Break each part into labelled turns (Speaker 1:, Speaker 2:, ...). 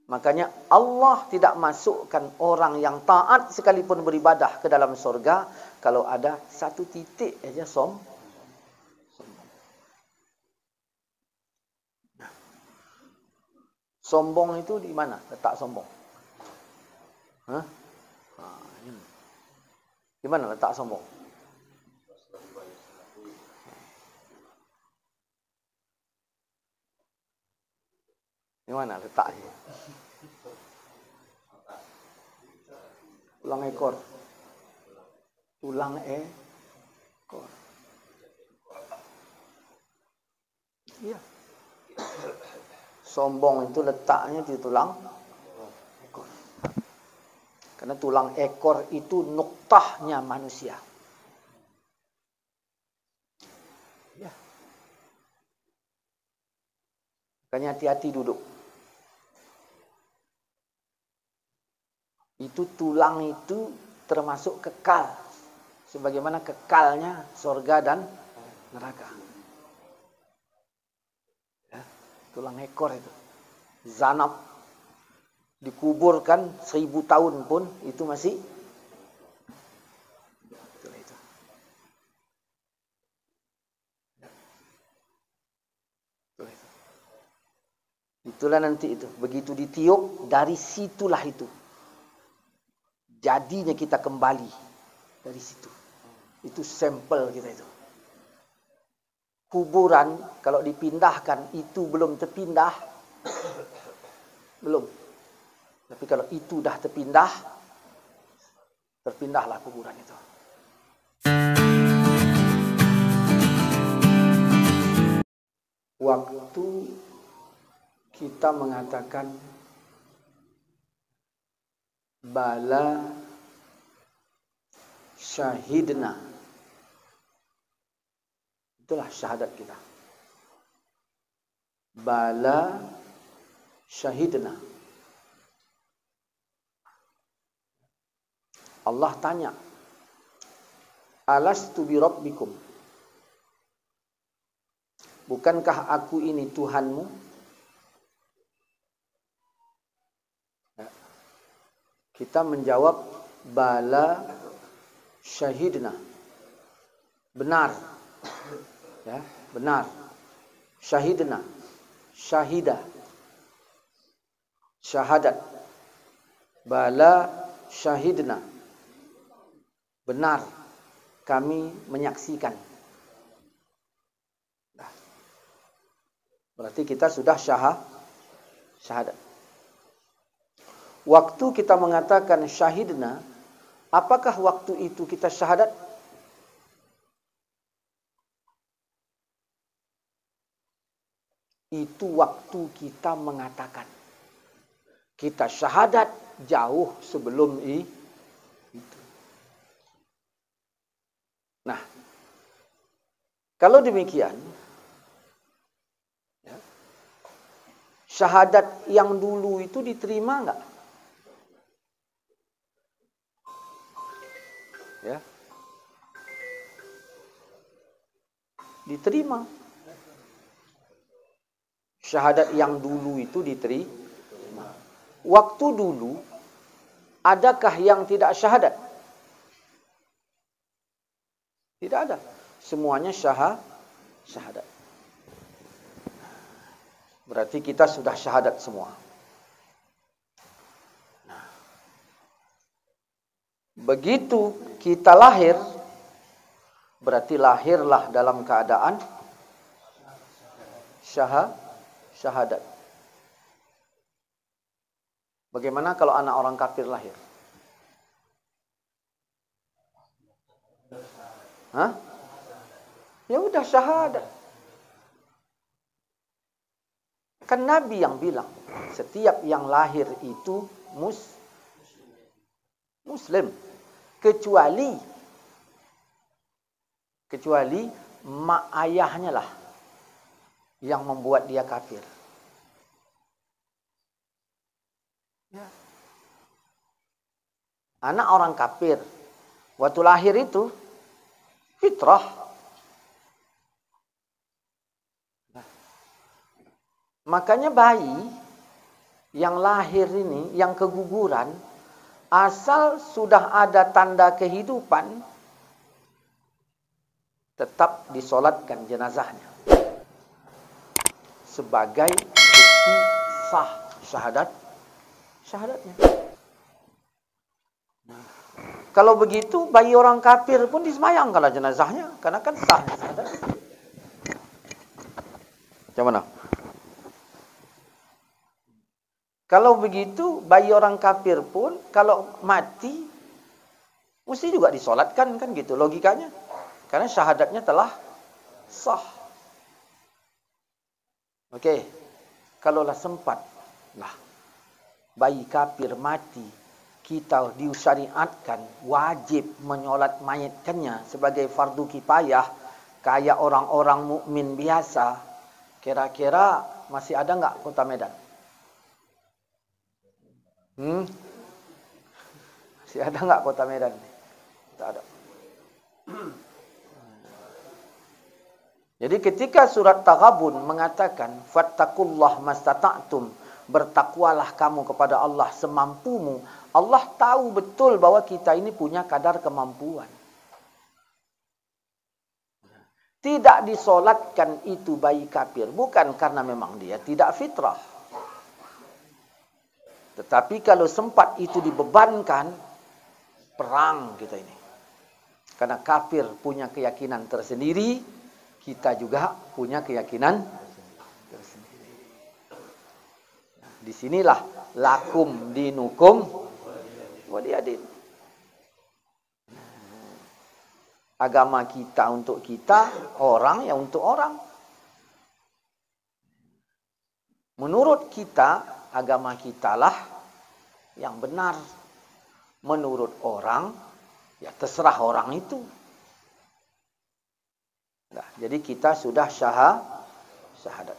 Speaker 1: Makanya Allah tidak masukkan orang yang taat sekalipun beribadah ke dalam surga kalau ada satu titik aja sombong. Sombong itu di mana letak sombong? Hah? Di mana letak sombong? Di mana letaknya? Tulang ekor. Tulang ekor. Iya. Sombong itu letaknya di tulang ekor. Karena tulang ekor itu nuktahnya manusia. Ya. Makanya hati-hati duduk. Itu tulang itu termasuk kekal. Sebagaimana kekalnya surga dan neraka. Ya, tulang ekor itu. Zanab. Dikuburkan 1000 tahun pun itu masih. Itulah nanti itu. Begitu ditiup, dari situlah itu. Jadinya kita kembali dari situ. Itu sampel kita itu. Kuburan kalau dipindahkan itu belum terpindah. Belum. Tapi kalau itu dah terpindah, terpindahlah kuburan itu. Waktu kita mengatakan bala syahidna, itulah syahadat kita. Bala syahidna. Allah tanya, alastu bi rabbikum, bukankah aku ini Tuhanmu? Kita menjawab bala syahidna, benar, ya, benar. Syahidna, syahidah, syahadat, bala syahidna, benar, kami menyaksikan. Berarti kita sudah syahadat. Waktu kita mengatakan syahidna, apakah waktu itu kita syahadat? Itu waktu kita mengatakan. Kita syahadat jauh sebelum itu. Nah, kalau demikian, ya, syahadat yang dulu itu diterima enggak? Ya. Diterima. Syahadat yang dulu itu diterima. Waktu dulu, adakah yang tidak syahadat? Tidak ada. Semuanya syahadat. Berarti kita sudah syahadat semua. Nah, begitu kita lahir, berarti lahirlah dalam keadaan syahadat. Bagaimana kalau anak orang kafir lahir? Hah? Ya udah syahadat. Kan Nabi yang bilang, setiap yang lahir itu Muslim. Kecuali mak ayahnya lah yang membuat dia kafir. Ya. Anak orang kafir, waktu lahir itu fitrah. Nah, makanya bayi yang lahir ini, yang keguguran, asal sudah ada tanda kehidupan, tetap disolatkan jenazahnya sebagai bukti sah syahadatnya. Kalau begitu, bayi orang kafir pun disemayangkanlah jenazahnya, karena kan sah syahadat. Macam mana? Kalau begitu, bayi orang kafir pun kalau mati mesti juga disolatkan, kan gitu logikanya. Karena syahadatnya telah sah. Okey. Kalaulah sempat lah bayi kafir mati, kita disyariatkan wajib menyolat mayatkannya sebagai fardu kifayah kayak orang-orang mukmin biasa. Kira-kira masih ada enggak Kota Medan? Masih ada enggak Kota Medan? Tak ada. Jadi ketika surat Taghabun mengatakan fattakullah mastata'tum, bertakwalah kamu kepada Allah semampumu, Allah tahu betul bahwa kita ini punya kadar kemampuan. Tidak disolatkan itu bayi kafir bukan karena memang dia tidak fitrah. Tetapi kalau sempat itu dibebankan, perang kita ini. Karena kafir punya keyakinan tersendiri, kita juga punya keyakinan tersendiri. Nah, disinilah lakum dinukum waliyadin. Agama kita untuk kita, orang yang untuk orang. Menurut kita, agama kitalah yang benar. Menurut orang, ya terserah orang itu. Nah, jadi kita sudah syahadat.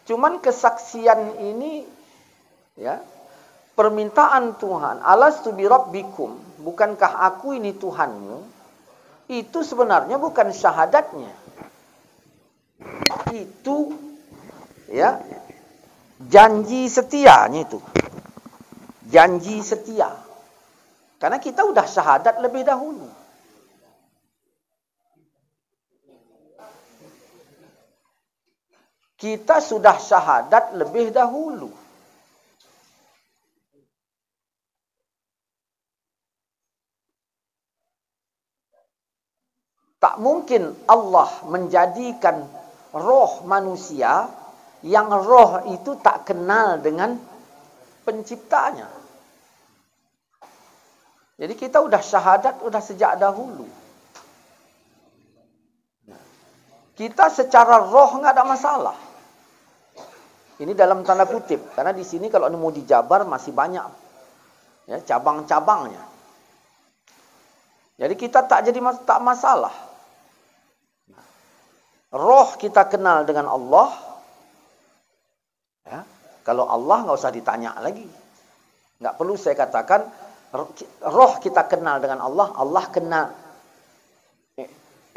Speaker 1: Cuman kesaksian ini, ya, permintaan Tuhan, alastu bi rabbikum, bukankah aku ini Tuhanmu? Itu sebenarnya bukan syahadatnya. Itu, ya, janji setianya itu. Janji setia. Karena kita udah syahadat lebih dahulu. Kita sudah syahadat lebih dahulu. Tak mungkin Allah menjadikan roh manusia yang roh itu tak kenal dengan penciptanya. Jadi kita udah syahadat udah sejak dahulu. Kita secara roh nggak ada masalah. Ini dalam tanda kutip, karena di sini kalau mau dijabar masih banyak, ya, cabang-cabangnya. Jadi kita tak masalah. Roh kita kenal dengan Allah. Ya, kalau Allah nggak usah ditanya lagi. Nggak perlu saya katakan roh kita kenal dengan Allah, Allah kenal.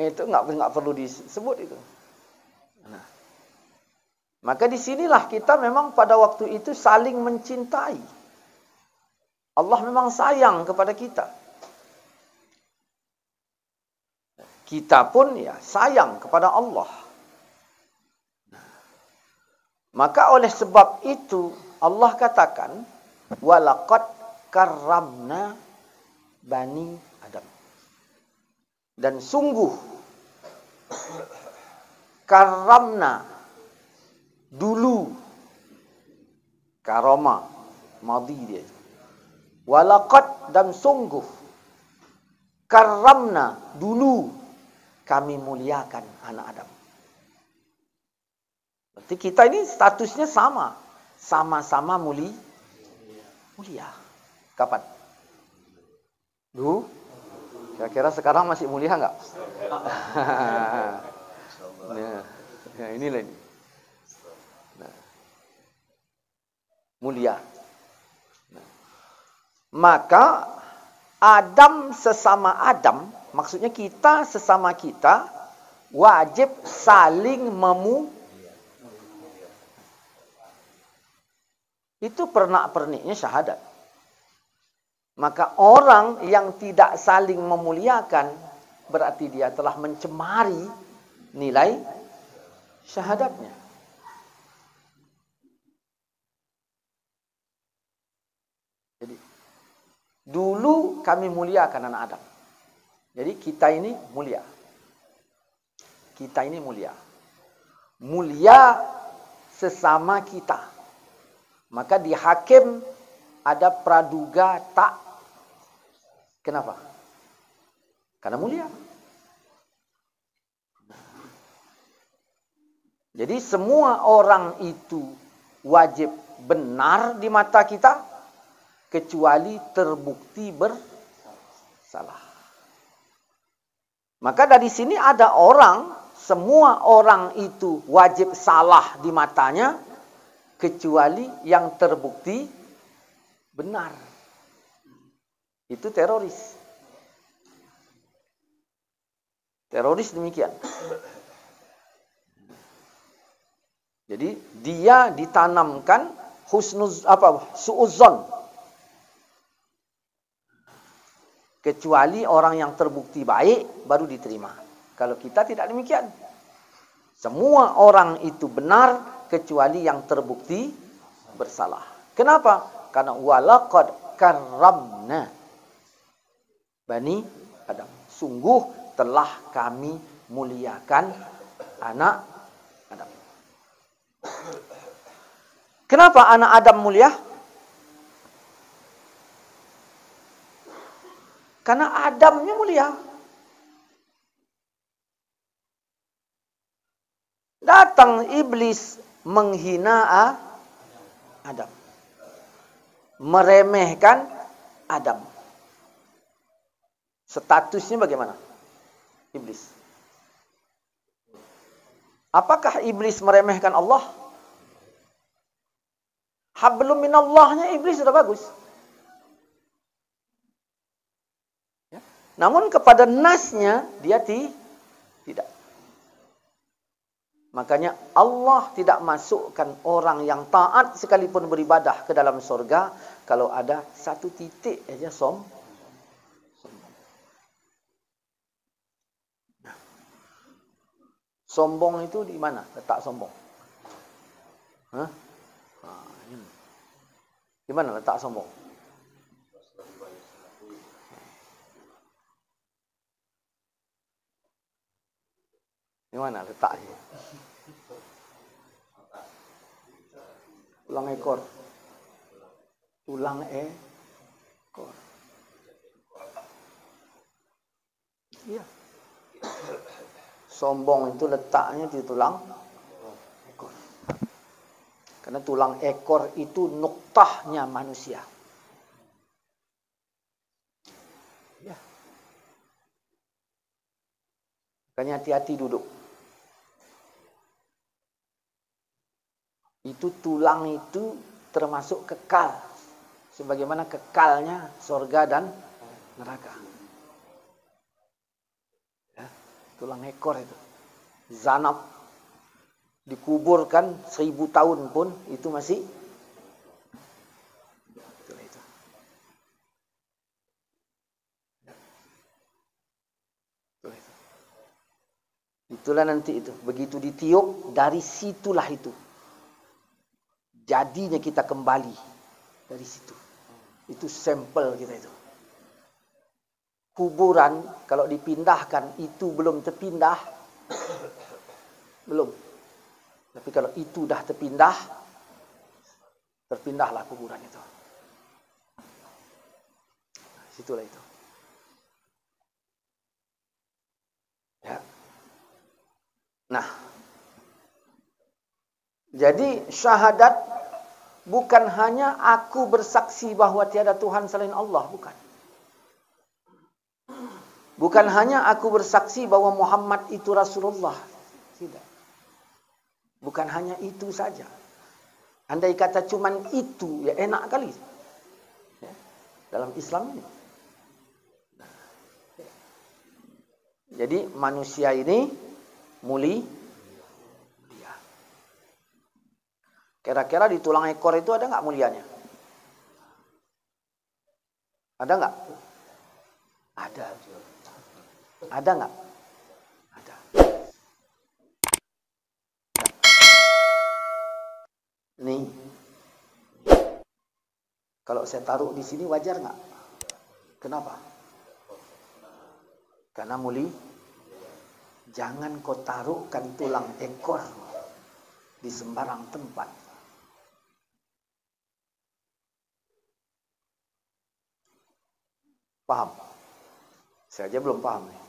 Speaker 1: Itu nggak perlu disebut itu. Nah, maka disinilah kita memang pada waktu itu saling mencintai. Allah memang sayang kepada kita. Kita pun ya sayang kepada Allah. Maka oleh sebab itu Allah katakan walaqad karramna bani Adam. Dan sungguh karramna dulu, karama madhi dia. Walaqad dan sungguh karramna dulu kami muliakan anak Adam. Berarti kita ini statusnya sama. Sama-sama mulia. Kapan? Dulu? Kira-kira sekarang masih mulia enggak? Ya, inilah ini. Nah, mulia. Nah, maka Adam sesama Adam, maksudnya kita sesama kita wajib saling Itu pernak-perniknya syahadat. Maka orang yang tidak saling memuliakan, berarti dia telah mencemari nilai syahadatnya. Jadi, dulu kami muliakan anak Adam. Jadi kita ini mulia. Kita ini mulia. Mulia sesama kita. Maka di hakim ada praduga tak. Kenapa? Karena mulia. Jadi semua orang itu wajib benar di mata kita, kecuali terbukti bersalah. Maka dari sini ada orang, semua orang itu wajib salah di matanya, kecuali yang terbukti benar. Itu teroris. Teroris demikian. Jadi dia ditanamkan suudzon. Kecuali orang yang terbukti baik baru diterima. Kalau kita tidak demikian. Semua orang itu benar kecuali yang terbukti bersalah. Kenapa? Karena walaqad karramna Bani Adam. Sungguh telah kami muliakan anak Adam. Kenapa anak Adam mulia? Karena Adamnya mulia. Datang iblis menghina Adam. Meremehkan Adam. Statusnya bagaimana? Iblis. Apakah iblis meremehkan Allah? Hablum minallahnya iblis sudah bagus. Ya. Namun kepada nasnya dia tidak. Makanya Allah tidak masukkan orang yang taat sekalipun beribadah ke dalam surga kalau ada satu titik aja sombong. Sombong itu di mana? Letak sombong. Hah? Di mana letak sombong? Di mana letaknya? Tulang ekor. Tulang ekor. Iya. Sombong itu letaknya di tulang ekor. Karena tulang ekor itu nuktahnya manusia. Ya. Makanya hati-hati duduk. Itu tulang itu termasuk kekal. Sebagaimana kekalnya surga dan neraka. Tulang ekor itu. Zanab. Dikuburkan 1000 tahun pun itu masih. Itulah nanti itu. Begitu ditiup, dari situlah itu. Jadinya kita kembali. Dari situ. Itu sampel kita itu. Kuburan kalau dipindahkan itu belum terpindah, belum. Tapi kalau itu dah terpindah, terpindahlah kuburan itu. Situlah itu. Ya. Nah, jadi syahadat bukan hanya aku bersaksi bahwa tiada Tuhan selain Allah, bukan. Bukan hanya aku bersaksi bahwa Muhammad itu Rasulullah. Tidak. Bukan hanya itu saja. Andai kata cuman itu, ya enak kali. Ya, dalam Islam ini. Jadi manusia ini mulia. Kira-kira di tulang ekor itu ada nggak mulianya? Ada nggak? Ada. Ada nggak? Ada. Nih, kalau saya taruh di sini wajar nggak? Kenapa? Karena jangan kau taruhkan tulang ekor di sembarang tempat. Paham? Saya aja belum paham nih.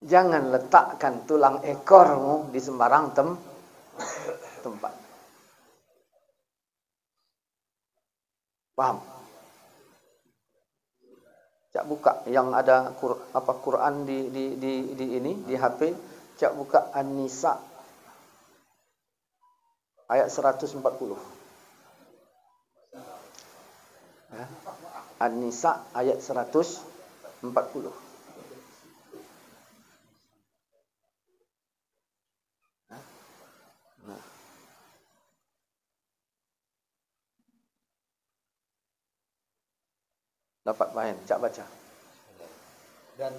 Speaker 1: Jangan letakkan tulang ekormu di sembarang tempat. Paham? Cak buka yang ada Quran di ini di HP, cak buka An-Nisa ayat 140. Ya. An-Nisa ayat 140. Nah. Dapat paham, cak baca.
Speaker 2: Dan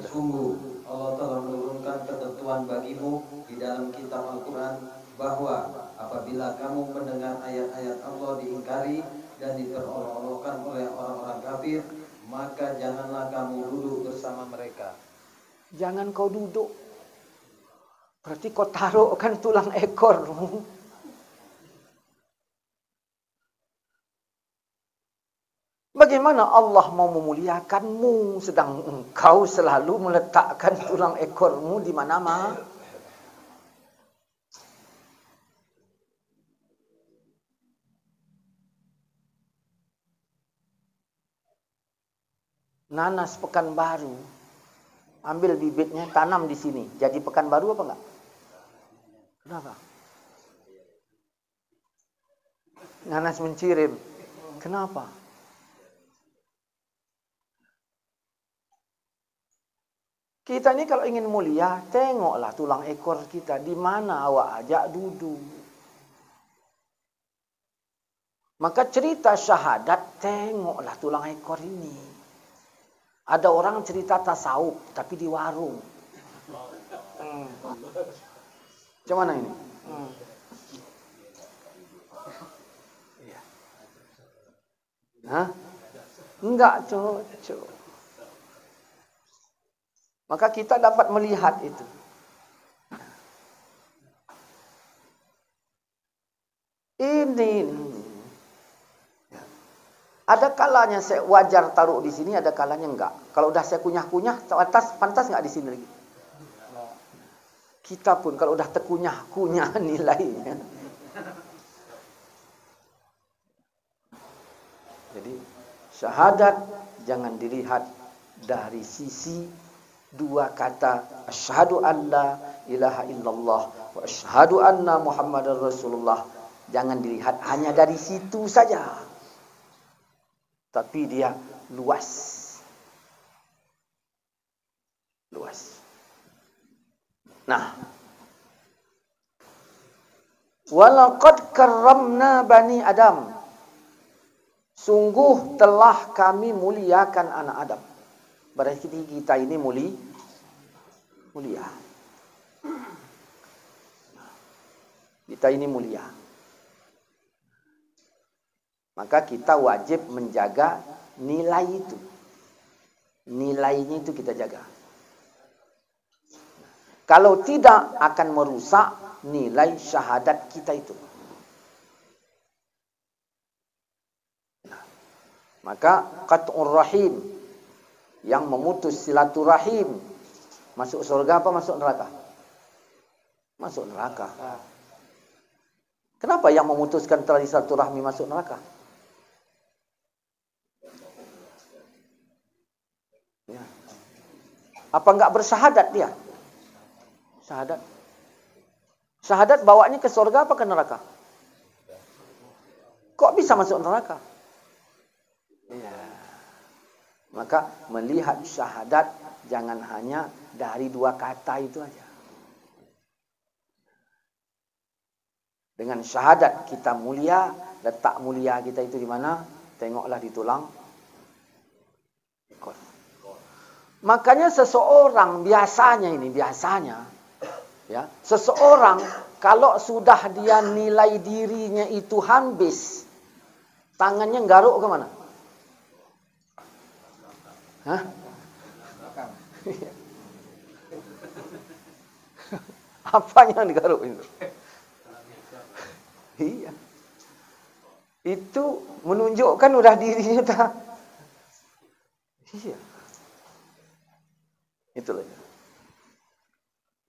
Speaker 2: sungguh Allah telah menurunkan ketentuan bagimu di dalam kitab Al-Quran bahwa apabila kamu mendengar ayat-ayat Allah diingkari dan diperolok-olokkan oleh orang-orang kafir, maka janganlah kamu duduk bersama mereka.
Speaker 1: Jangan kau duduk. Berarti kau taruhkan tulang ekormu. Bagaimana Allah mau memuliakanmu sedang engkau selalu meletakkan tulang ekormu di mana-mana? Nanas Pekanbaru, ambil bibitnya, tanam di sini. Jadi Pekanbaru apa enggak? Kenapa? Nanas mencirim. Kenapa? Kita ini kalau ingin mulia, tengoklah tulang ekor kita. Di mana awak ajak duduk. Maka cerita syahadat, tengoklah tulang ekor ini. Ada orang cerita tasawuf, tapi di warung. Macam mana ini? Hah? Enggak cocok. Maka kita dapat melihat itu. Ini. Ada kalanya saya wajar taruh di sini, ada kalanya enggak. Kalau udah saya kunyah-kunyah, pantas enggak di sini lagi? Kita pun kalau udah terkunyah-kunyah nilainya. Jadi syahadat jangan dilihat dari sisi dua kata asyhadu alla ilaha illallah wa asyhadu anna muhammadar rasulullah. Jangan dilihat hanya dari situ saja. Tapi dia luas. Luas. Nah. Walaqad karramna bani Adam. Sungguh telah kami muliakan anak Adam. Berarti kita ini mulia. Kita ini mulia. Maka kita wajib menjaga nilai itu. Nilainya itu kita jaga. Kalau tidak akan merusak nilai syahadat kita itu. Maka qat'ur rahim, yang memutus silaturahim, masuk surga apa masuk neraka? Masuk neraka. Kenapa yang memutuskan tali silaturahmi masuk neraka? Ya. Apa enggak bersyahadat dia? Syahadat. Syahadat bawanya ke surga apa ke neraka? Kok bisa masuk neraka? Ya. Maka melihat syahadat jangan hanya dari 2 kata itu aja. Dengan syahadat kita mulia, letak mulia kita itu di mana? Tengoklah di tulang ekor. Makanya seseorang biasanya ya, seseorang kalau sudah dia nilai dirinya itu habis, tangannya garuk ke mana? Hah? Apanya yang digaruk itu? Iya. Itu menunjukkan udah dirinya tak. Iya. Itulah.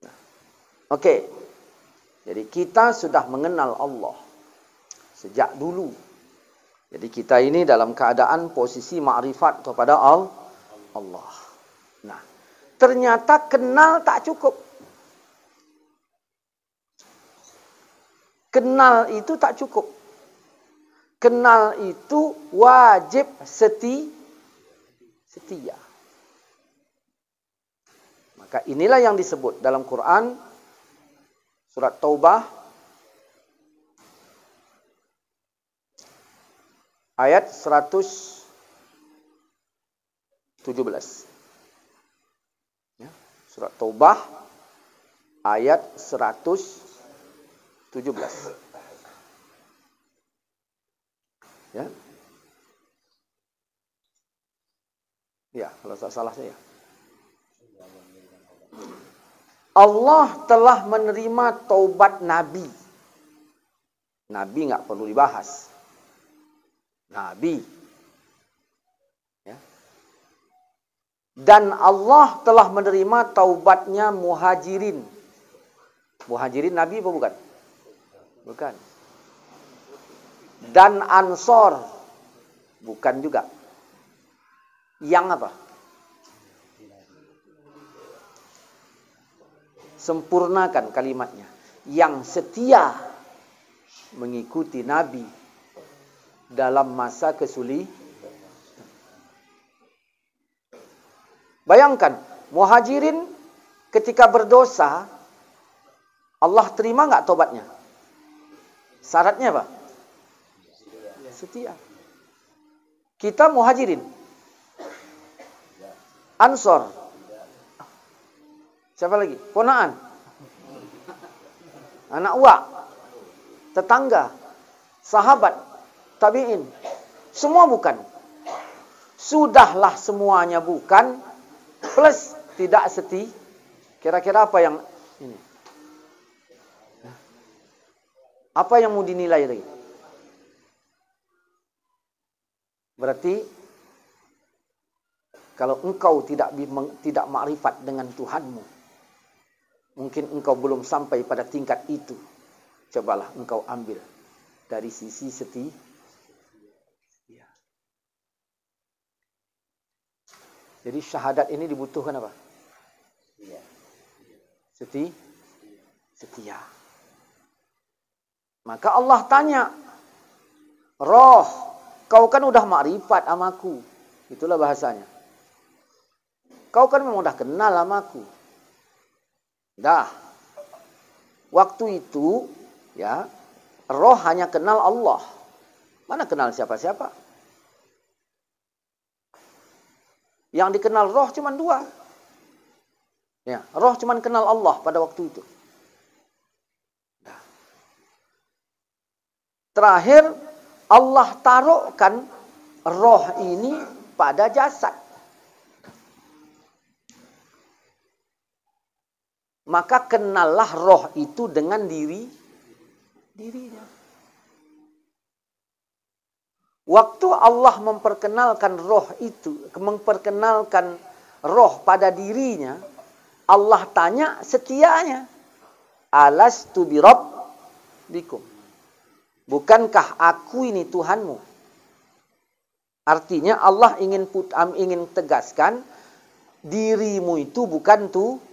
Speaker 1: Nah. Oke. Jadi kita sudah mengenal Allah sejak dulu. Jadi kita ini dalam keadaan posisi ma'rifat kepada Allah. Nah, ternyata kenal tak cukup. Kenal itu tak cukup. Kenal itu wajib setia. Maka inilah yang disebut dalam Quran surat Taubah ayat 117. Ya, surat Taubah ayat 117. Ya. Ya, kalau tak salah saya. Allah telah menerima taubat Nabi. Nabi nggak perlu dibahas. Nabi. Ya. Dan Allah telah menerima taubatnya muhajirin. Muhajirin Nabi apa bukan? Bukan. Dan Ansor. Bukan juga. Yang apa? Sempurnakan kalimatnya. Yang setia mengikuti Nabi dalam masa kesulitan. Bayangkan, muhajirin ketika berdosa, Allah terima nggak tobatnya? Syaratnya apa? Setia. Kita muhajirin. Ansor. Siapa lagi? Ponaan. Anak uak. Tetangga. Sahabat. Tabi'in. Semua bukan. Sudahlah semuanya bukan. Plus tidak setia. Kira-kira apa yang ini? Apa yang mau dinilai lagi? Berarti kalau engkau tidak makrifat dengan Tuhanmu, mungkin engkau belum sampai pada tingkat itu. Cobalah engkau ambil dari sisi setia. Ya. Jadi syahadat ini dibutuhkan apa? Setia. Maka Allah tanya, Roh, kau kan udah makrifat amaku. Itulah bahasanya. Kau kan memang udah kenal amaku. Dah. Waktu itu, ya, roh hanya kenal Allah. Mana kenal siapa-siapa? Yang dikenal roh cuma 2. Ya, roh cuma kenal Allah pada waktu itu. Dah. Terakhir, Allah taruhkan roh ini pada jasad. Maka kenallah roh itu dengan dirinya. Waktu Allah memperkenalkan roh pada dirinya, Allah tanya setianya. Alastu birabbikum. Bukankah aku ini Tuhanmu? Artinya Allah ingin tegaskan dirimu itu bukan Tuhan.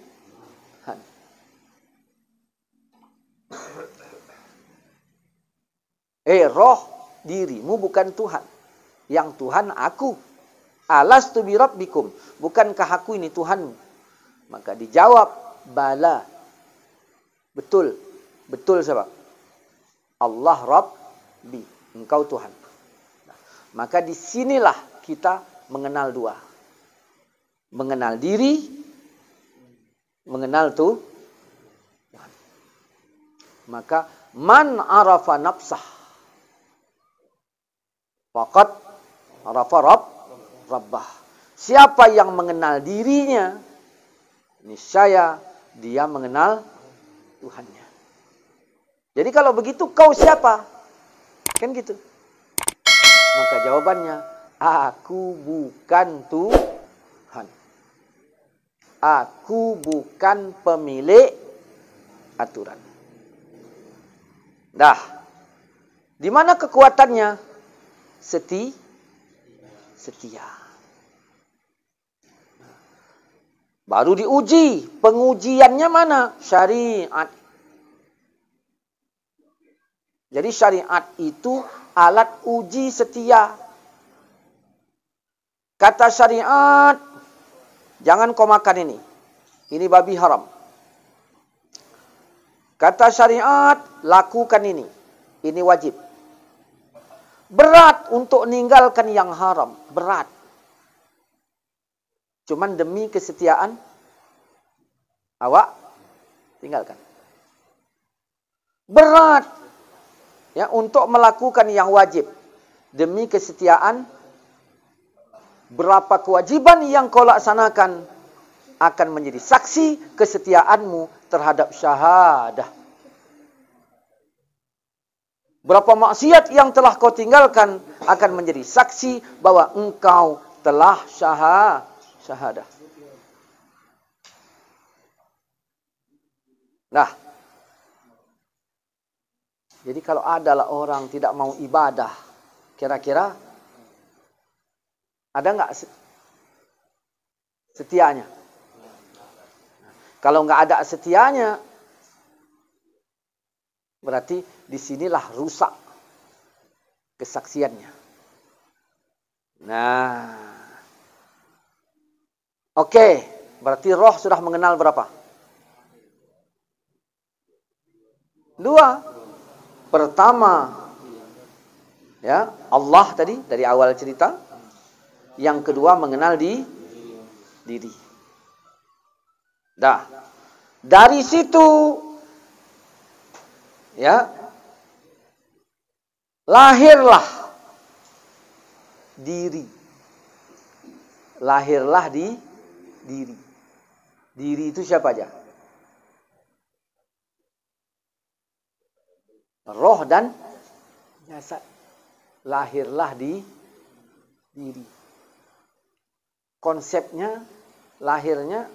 Speaker 1: Roh, dirimu bukan Tuhan. Yang Tuhan aku. Alastu bi rabbikum, bukankah aku ini Tuhanmu? Maka dijawab, bala. Betul. Betul siapa? Allah Rabbi, engkau Tuhan. Maka disinilah kita mengenal dua. Mengenal diri, mengenal Tuhan. Maka man arafa nafsah, faqad arafa rabbah. Siapa yang mengenal dirinya, niscaya dia mengenal Tuhannya. Jadi kalau begitu kau siapa? Kan gitu. Maka jawabannya, aku bukan Tuhan. Aku bukan pemilik aturan. Dah. Di mana kekuatannya? Setia. Baru diuji. Pengujiannya mana? Syariat. Jadi syariat itu alat uji setia. Kata syariat, jangan kau makan ini. Ini babi haram. Kata syariat, lakukan ini. Ini wajib. Berat untuk meninggalkan yang haram. Berat. Cuman demi kesetiaan, awak tinggalkan. Berat. Ya, untuk melakukan yang wajib. Demi kesetiaan, berapa kewajiban yang kau laksanakan akan menjadi saksi kesetiaanmu terhadap syahadah. Berapa maksiat yang telah kau tinggalkan akan menjadi saksi bahwa engkau telah syahadah. Nah, jadi kalau adalah orang tidak mau ibadah, kira-kira ada nggak setianya? Kalau nggak ada setianya, berarti disinilah rusak kesaksiannya. Nah, oke, berarti roh sudah mengenal berapa? 2. Pertama, ya, Allah tadi dari awal cerita. Yang kedua mengenal diri. Dah. Dari situ, ya, lahirlah diri. Lahirlah diri. Diri itu siapa aja? Roh dan jasad. Lahirlah diri. Konsepnya, lahirnya,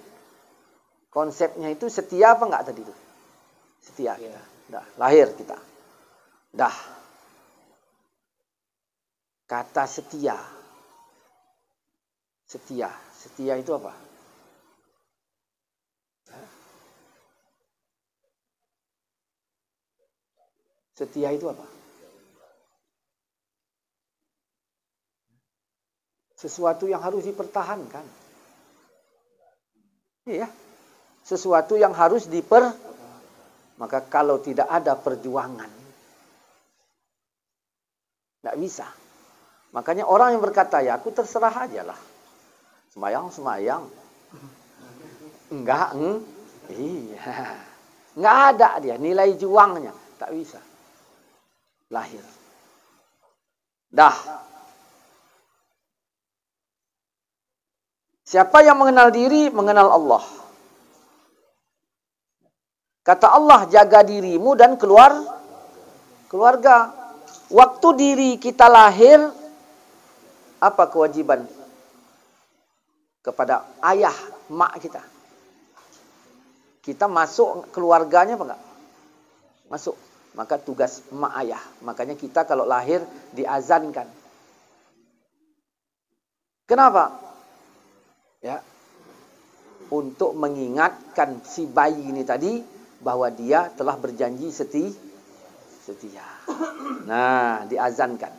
Speaker 1: konsepnya itu setia apa enggak tadi itu? Setia kita. Dah, lahir kita. Dah. Kata setia. Setia itu apa? Setia itu apa? Sesuatu yang harus dipertahankan. Iya. Sesuatu yang harus maka kalau tidak ada perjuangan, tidak bisa. Makanya orang yang berkata, ya aku terserah aja lah. Semayang. Enggak, iya. Enggak ada dia, nilai juangnya. Tak bisa. Lahir. Dah. Siapa yang mengenal diri, mengenal Allah. Kata Allah, jaga dirimu dan keluarga. Waktu diri kita lahir, apa kewajiban kepada ayah, mak kita? Kita masuk keluarganya apa enggak? Masuk. Maka tugas mak ayah. Makanya kita kalau lahir diazankan. Kenapa? Ya. Untuk mengingatkan si bayi ini tadi bahwa dia telah berjanji setia. Nah, diazankan.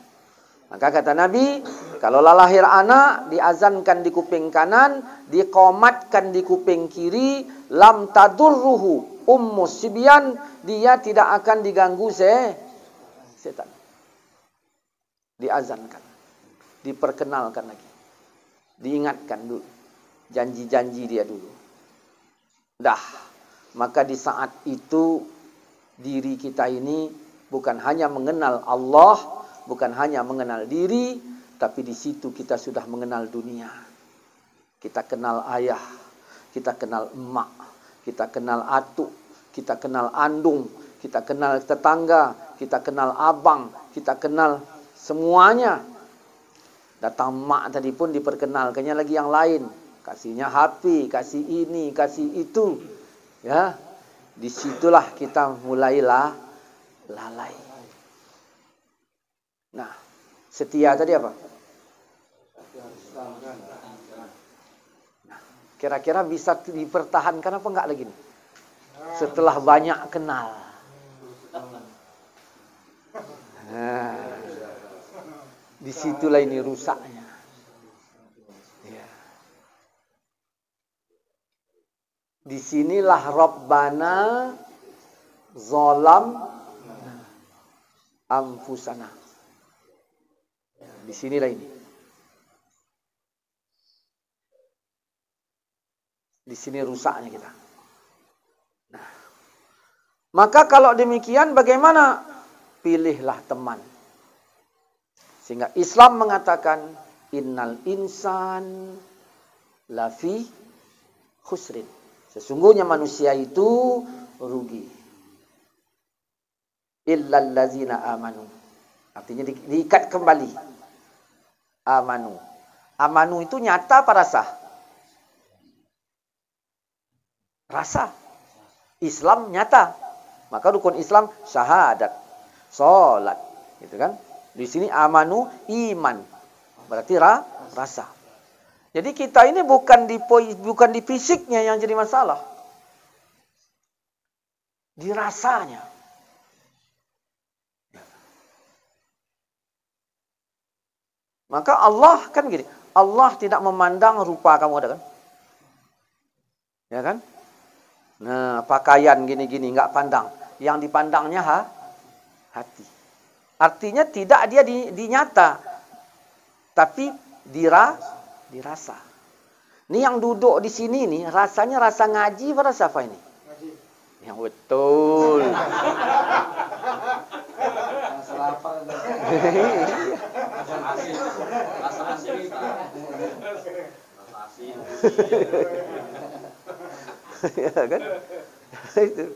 Speaker 1: Maka kata Nabi, kalau lahir anak, diazankan di kuping kanan, diqomatkan di kuping kiri, lam tadurruhu ummus sibyan, dia tidak akan diganggu setan. Diazankan, diperkenalkan lagi, diingatkan dulu, janji-janji dia dulu. Dah, maka di saat itu diri kita ini bukan hanya mengenal Allah, bukan hanya mengenal diri, tapi di situ kita sudah mengenal dunia. Kita kenal ayah, kita kenal emak, kita kenal atuk, kita kenal andung, kita kenal tetangga, kita kenal abang, kita kenal semuanya. Datang emak tadi pun diperkenalkannya lagi yang lain. Kasihnya HP, kasih ini, kasih itu. Ya, disitulah kita mulailah lalai. Nah, setia tadi apa? Nah, kira-kira bisa dipertahankan apa enggak lagi nih? Setelah banyak kenal. Nah, disitulah ini rusaknya. Ya. Disinilah Rabbana zalam anfusana. Di sinilah ini. Di sini rusaknya kita. Nah, maka kalau demikian bagaimana? Pilihlah teman. Sehingga Islam mengatakan innal insan lafi khusrin. Sesungguhnya manusia itu rugi. Illal ladzina amanu. Artinya diikat kembali. Amanu. Amanu itu nyata apa rasa? Rasa. Islam nyata. Maka rukun Islam syahadat, salat, gitu kan? Di sini amanu iman. Berarti rasa. Jadi kita ini bukan di fisiknya yang jadi masalah. Di rasanya. Maka Allah kan gini, Allah tidak memandang rupa kamu, ada kan? Ya kan? Nah, pakaian gini-gini nggak pandang. Yang dipandangnya hati. Artinya tidak dia dinyata, tapi dirasa. Ini yang duduk di sini nih, rasanya rasa ngaji apa rasa apa ini? Ngaji. Yang betul. Rasa lapar. Rasa asin. Rasa asin. Ya kan? Itu.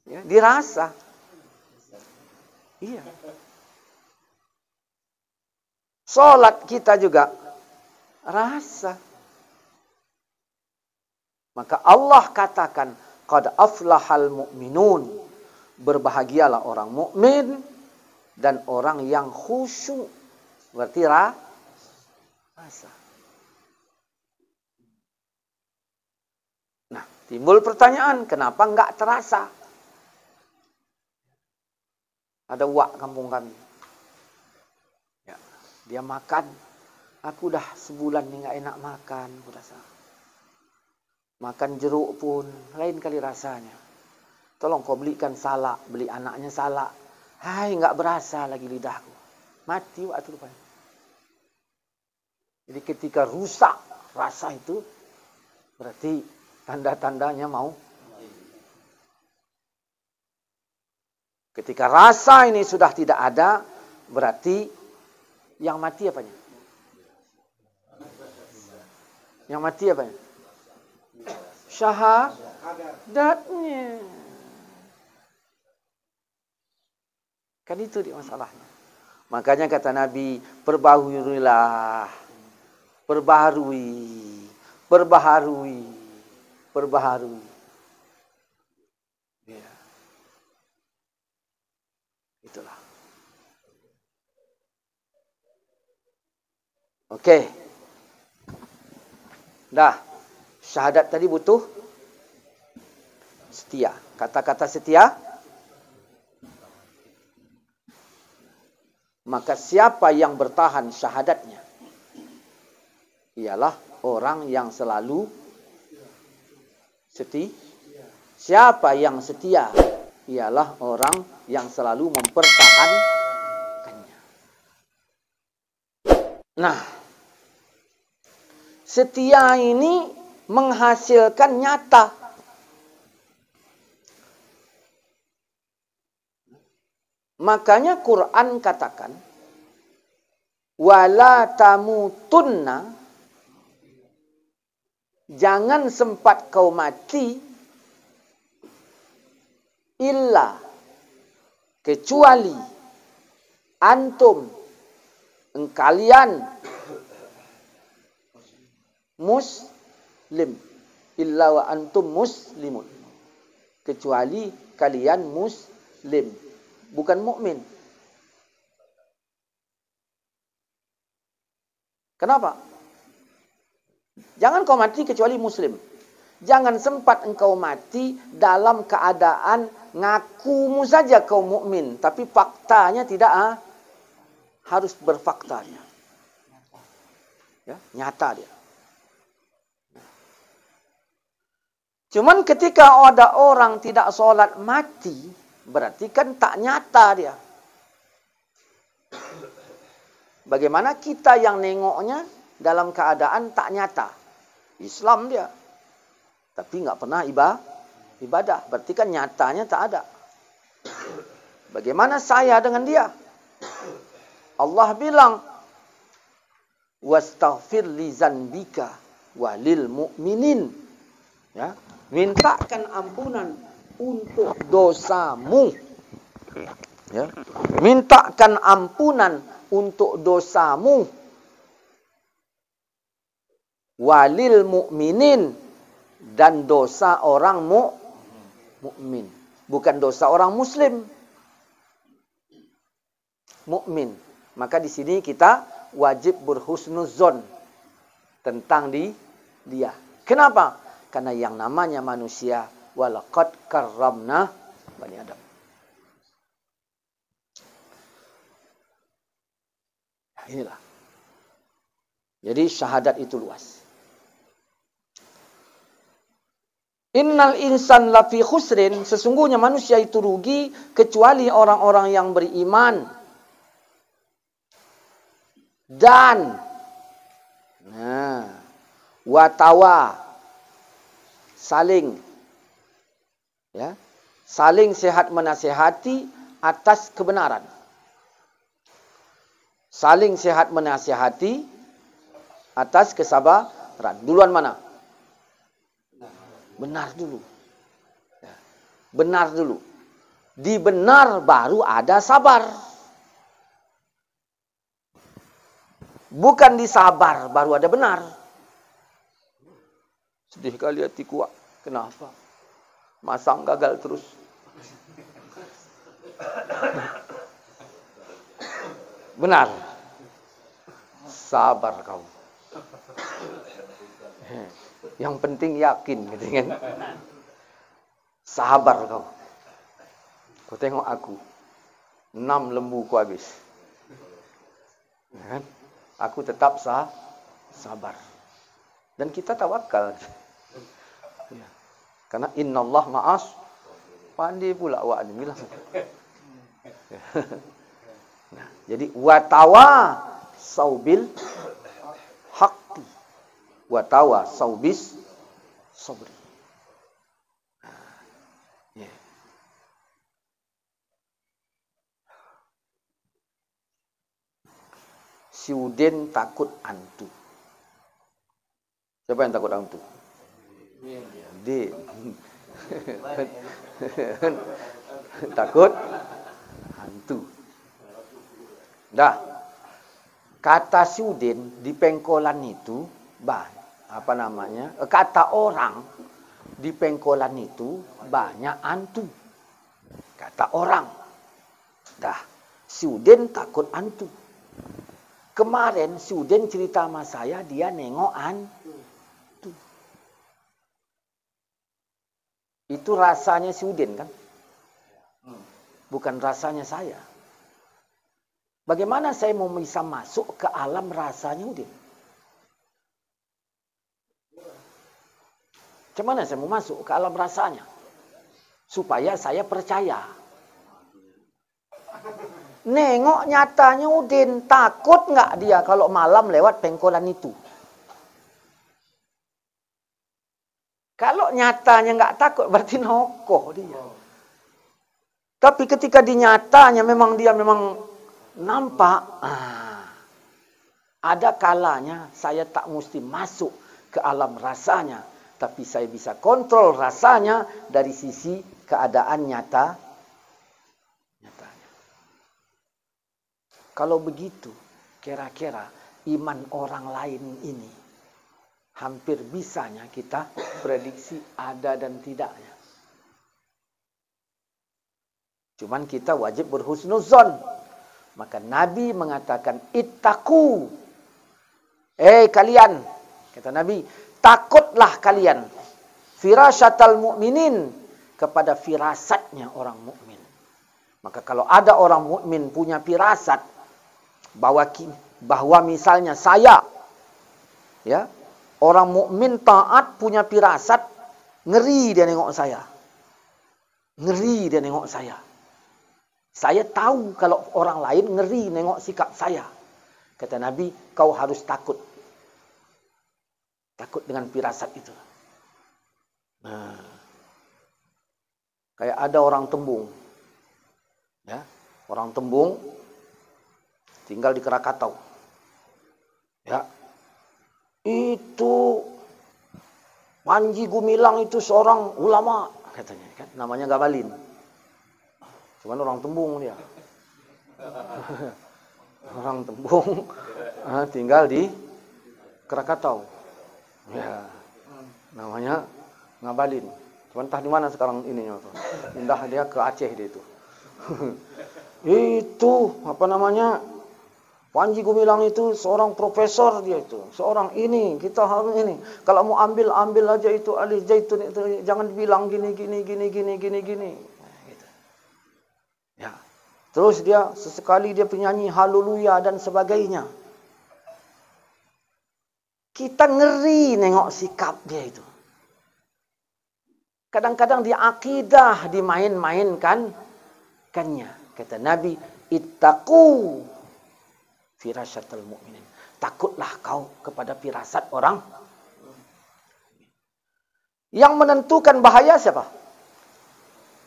Speaker 1: Ya, dirasa. Iya. Salat kita juga rasa. Maka Allah katakan qad aflahal mu'minun. Berbahagialah orang mukmin dan orang yang khusyuk. Berarti rasa. Nah, timbul pertanyaan, kenapa enggak terasa? Ada wak kampung kami. Ya, dia makan. Aku dah sebulan ni enggak enak makan, aku rasa. Makan jeruk pun lain kali rasanya. Tolong kau belikan salak, beli anaknya salak. Hai, enggak berasa lagi lidahku. Mati waktu lupa. Jadi ketika rusak rasa itu, berarti tanda-tandanya mau. Ketika rasa ini sudah tidak ada, berarti yang mati apanya? Yang mati apanya? Syahadatnya. Kan itu dia masalahnya. Makanya kata Nabi, perbaharuilah. Perbaharui. Ya. Itulah. Oke. Dah. Syahadat tadi butuh setia. Kata-kata setia. Maka siapa yang bertahan syahadatnya ialah orang yang selalu setia. Siapa yang setia ialah orang yang selalu mempertahankannya. Nah, setia ini menghasilkan nyata. Makanya Quran katakan, wala tamutunna, jangan sempat kau mati, illa, kecuali, antum, kalian, muslim, illa wa antum muslimun, kecuali kalian muslim, bukan mukmin. Kenapa? Jangan kau mati kecuali muslim. Jangan sempat engkau mati dalam keadaan ngakumu saja kau mukmin, tapi faktanya tidak harus berfakta dia. Ya, nyata dia. Cuman ketika ada orang tidak sholat mati, berarti kan tak nyata dia. Bagaimana kita yang nengoknya dalam keadaan tak nyata? Islam dia. Tapi nggak pernah ibadah. Berarti kan nyatanya tak ada. Bagaimana saya dengan dia? Allah bilang, wastaghfir li zanbika walil mu'minin. Ya, mintakan ampunan untuk dosamu. Ya, mintakan ampunan untuk dosamu. Walil mu'minin, dan dosa orang mukmin, bukan dosa orang muslim. Mukmin. Maka di sini kita wajib berhusnuzon tentang dia. Kenapa? Karena yang namanya manusia, walaqad karramna bani Adam. Inilah. Jadi syahadat itu luas. Innal insan lafi khusrin, sesungguhnya manusia itu rugi kecuali orang-orang yang beriman. Dan watawa, saling sehat menasihati atas kebenaran. Saling sehat menasihati atas kesabaran. Duluan mana? Benar dulu. Benar dulu. Di benar baru ada sabar. Bukan di sabar baru ada benar. Sedih kali hatiku. Kenapa? Masang gagal terus. Benar. Sabar kau. Yang penting yakin, gitu kan? Sabar kau. Kau tengok aku. 6 lembu ku habis. Kan? Aku tetap sabar. Dan kita tawakal. Ya. Karena innallah ma'as. Pandai pula awak ni bilang. Nah, jadi watawa saubil haqqi. Watawa saubis sabri. Ya. Si Udin takut hantu. Siapa yang takut hantu? Udin. Takut hantu. Dah. Kata si Udin di pengkolan itu, kata orang di pengkolan itu banyak hantu. Kata orang. Dah. Si Udin takut hantu. Kemarin si Udin cerita sama saya, dia nengok hantu. Itu rasanya si Udin kan? Bukan rasanya saya. Bagaimana saya mau bisa masuk ke alam rasanya Udin? Macam mana saya mau masuk ke alam rasanya? Supaya saya percaya. Nengok nyatanya Udin, takut nggak dia kalau malam lewat pengkolan itu? Kalau nyatanya nggak takut, berarti nokoh dia. Tapi ketika dinyatanya memang dia memang nampak, ada kalanya saya tak mesti masuk ke alam rasanya, tapi saya bisa kontrol rasanya dari sisi keadaan nyatanya. Kalau begitu, kira-kira iman orang lain ini hampir bisanya kita prediksi ada dan tidaknya. Cuman kita wajib berhusnuzon. Maka Nabi mengatakan, ittaqu. Kalian, kata Nabi, takutlah kalian. Firasyatal mu'minin, kepada firasatnya orang mukmin. Maka kalau ada orang mukmin punya firasat, bahwa misalnya saya, ya, orang mukmin taat punya firasat, ngeri dia nengok saya. Ngeri dia nengok saya. Saya tahu kalau orang lain ngeri nengok sikap saya. Kata Nabi, kau harus takut. Takut dengan firasat itu. Nah, kayak ada orang Tembung. Ya, orang Tembung tinggal di Krakatau. Ya. Itu Panji Gumilang itu seorang ulama katanya kan, namanya Gabalin. Cuman orang Tembung dia. Orang Tembung tinggal di Krakatau. Ya. Namanya Ngabalin. Cuman entah di mana sekarang ininya tuh. Pindah dia ke Aceh dia itu. Itu apa namanya? Panji Gumilang itu seorang profesor dia itu. Seorang ini, kita harus ini. Kalau mau ambil aja itu alih zaitun itu, jangan bilang gini. Gitu. Ya. Terus dia sesekali dia penyanyi haleluya dan sebagainya. Kita ngeri nengok sikap dia itu. Kadang-kadang dia akidah dimain-mainkan kannya. Kata Nabi, ittaqu firasyatul mu'minin. Takutlah kau kepada firasat orang. Yang menentukan bahaya siapa?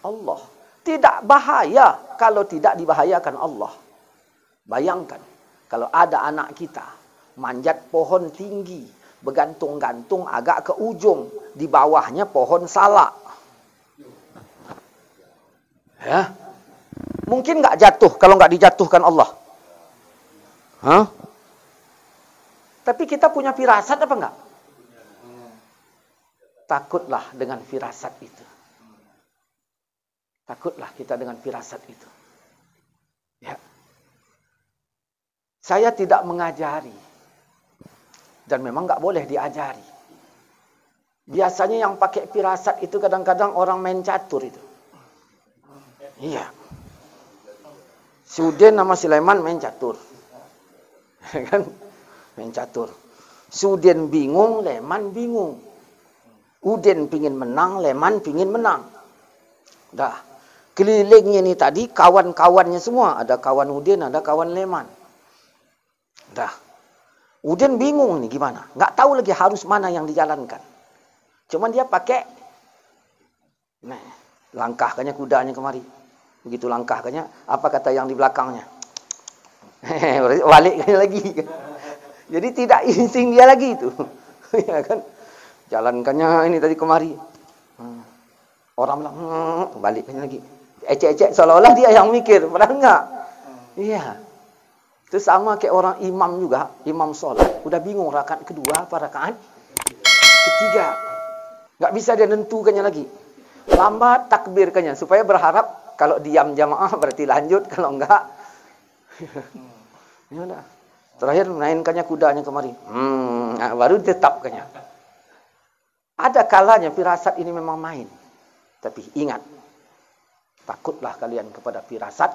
Speaker 1: Allah. Tidak bahaya kalau tidak dibahayakan Allah. Bayangkan, kalau ada anak kita manjat pohon tinggi, bergantung-gantung agak ke ujung, di bawahnya pohon salak. Ya. Mungkin nggak jatuh kalau nggak dijatuhkan Allah. Hah? Tapi kita punya firasat apa enggak? Takutlah dengan firasat itu. Takutlah kita dengan firasat itu. Ya. Saya tidak mengajari. Dan memang enggak boleh diajari. Biasanya yang pakai firasat itu kadang-kadang orang main catur itu. Iya. Si Udin sama Sulaiman main catur. Kan main catur. Udin bingung, Leman bingung. Udin pingin menang, Leman pingin menang. Dah. Kelilingnya ini tadi kawan-kawannya semua, ada kawan Udin, ada kawan Leman. Dah. Udin bingung nih gimana? Nggak tahu lagi harus mana yang dijalankan. Cuman dia pakai langkahkannya kudanya kemari. Begitu langkahkannya, apa kata yang di belakangnya? Balik lagi. Jadi tidak insting dia lagi itu. Ya kan? Jalankannya ini tadi kemari. Orang bilang, baliknya lagi. Ecek-ecek seolah-olah dia yang mikir, padahal enggak. Iya. Itu sama kayak orang imam juga, imam sholat, udah bingung rakaat kedua apa rakaat ketiga. Enggak bisa dia nentukannya lagi. Lambat takbirkannya supaya berharap kalau diam jamaah berarti lanjut, kalau enggak ya udah. Terakhir menaikkannya kudanya kemari. Baru ditetapkannya. Ada kalanya firasat ini memang main. Tapi ingat, takutlah kalian kepada firasat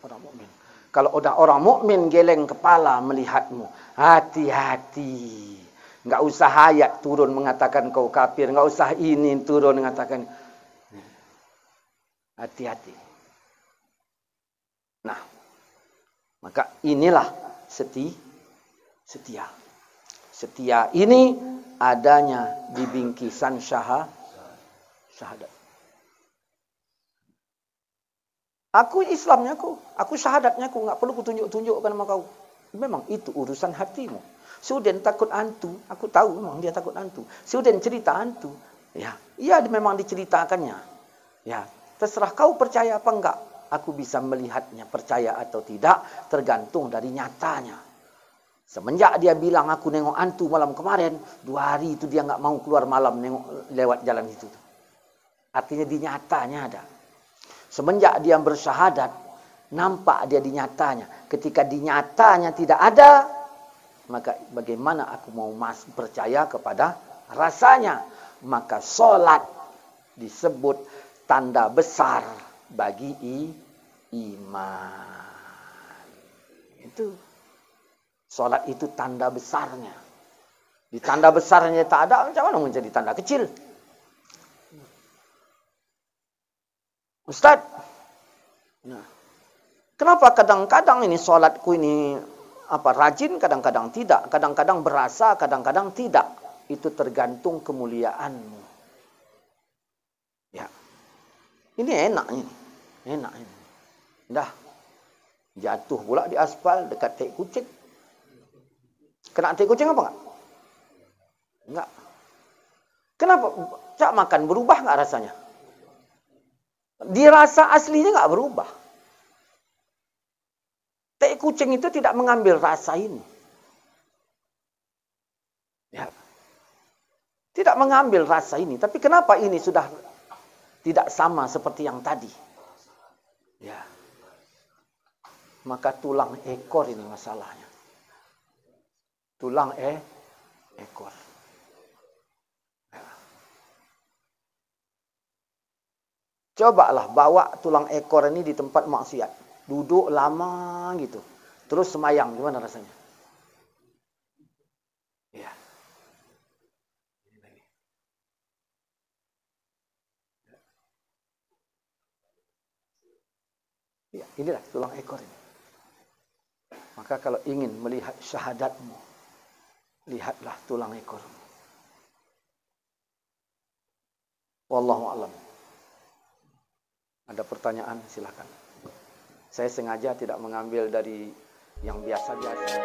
Speaker 1: orang mukmin. Kalau udah orang mukmin geleng kepala melihatmu, hati-hati. Enggak usah ayat turun mengatakan kau kafir, enggak usah ini turun mengatakan. Hati-hati. Nah, maka inilah setia. Setia ini adanya di bingkisan syahadat. Aku Islamnya aku syahadatnya aku, enggak perlu kutunjuk-tunjukkan sama kau. Memang itu urusan hatimu. Suden takut hantu, aku tahu memang dia takut hantu. Suden cerita hantu, ya, iya memang diceritakannya. Ya, terserah kau percaya apa enggak. Aku bisa melihatnya, percaya atau tidak, tergantung dari nyatanya. Semenjak dia bilang aku nengok hantu malam kemarin, 2 hari itu dia enggak mau keluar malam nengok lewat jalan itu. Artinya di nyatanya ada. Semenjak dia bersyahadat, nampak dia di nyatanya. Ketika di nyatanya tidak ada, maka bagaimana aku mau percaya kepada rasanya? Maka sholat disebut tanda besar bagi iman. Itu. Sholat itu tanda besarnya. Di tanda besarnya tak ada, macam mana menjadi tanda kecil? Ustaz, nah, kenapa kadang-kadang ini sholatku ini rajin, kadang-kadang tidak, kadang-kadang berasa, kadang-kadang tidak. Itu tergantung kemuliaanmu. Ya, ini enak ini, Dah, jatuh pula di aspal dekat tai kucing. Kena tai kucing apa enggak? Enggak. Kenapa? Cak makan berubah enggak rasanya? Dirasa aslinya enggak berubah. Tai kucing itu tidak mengambil rasa ini. Ya. Tidak mengambil rasa ini. Tapi kenapa ini sudah tidak sama seperti yang tadi? Ya. Maka tulang ekor ini masalahnya. Tulang ekor. Cobalah bawa tulang ekor ini di tempat maksiat. Duduk lama gitu. Terus semayang. Gimana rasanya? Ya. Ya, inilah tulang ekor ini. Maka kalau ingin melihat syahadatmu, lihatlah tulang ekormu. Wallahu a'lam. Ada pertanyaan, silakan. Saya sengaja tidak mengambil dari yang biasa-biasa.